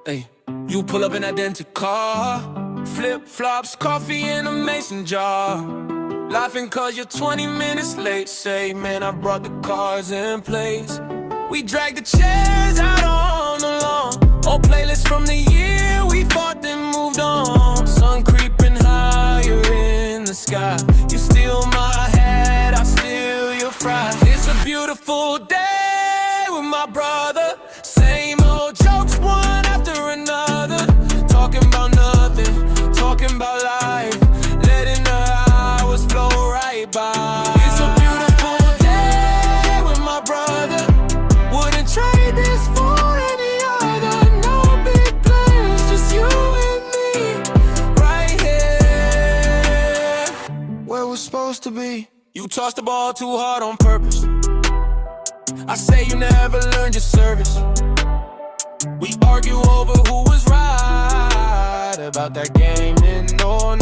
Hey, you pull up in that dented car, flip-flops, coffee in a mason jar, laughing cause you're 20 minutes late. Say, man, I brought the cars and plates. We dragged the chairs out on the lawn, old playlists from the year we fought then moved on. Sun creeping higher in the sky. You steal my head, I steal your fries. It's a beautiful day with my brother. Same old jokes, one after another. Talking about nothing, talking about life, letting the hours flow right by. It's a beautiful day with my brother. Wouldn't trade this for any other. No big plans, just you and me, right here, where we're supposed to be. You tossed the ball too hard on purpose. I say you never learned your service. We argue over who was right about that game in '09.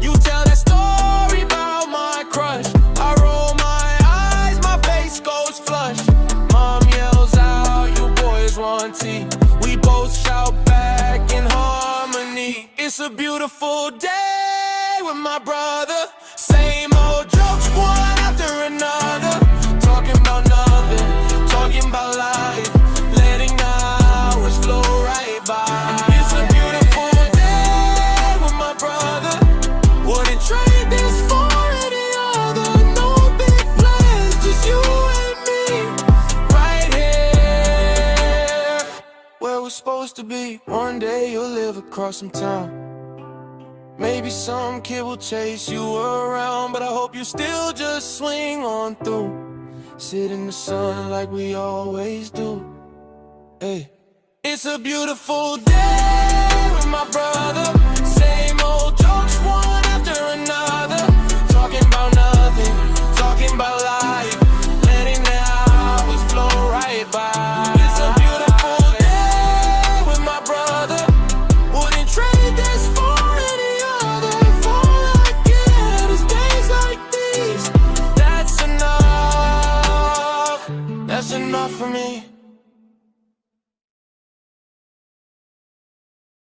You tell that story about my crush. I roll my eyes, my face goes flush. Mom yells out, you boys want tea. We both shout back in harmony. It's a beautiful day with my brother. Same old jokes, one after another. Talking about nothing, talking about life, letting the hours flow right by. It's a beautiful day with my brother. Wouldn't trade this for any other. No big plans, just you and me, right here, where we're supposed to be. One day you'll live across some town. Maybe some kid will chase you around, but I hope you still just swing on through. Sit in the sun like we always do. Hey, it's a beautiful day with my brother. Same old jokes, one after another. Talking about nothing, talking about life, letting the hours flow right by. It's a beautiful day with my brother. Wouldn't trade this for any other. If all I get is days like these, that's enough. That's enough for me.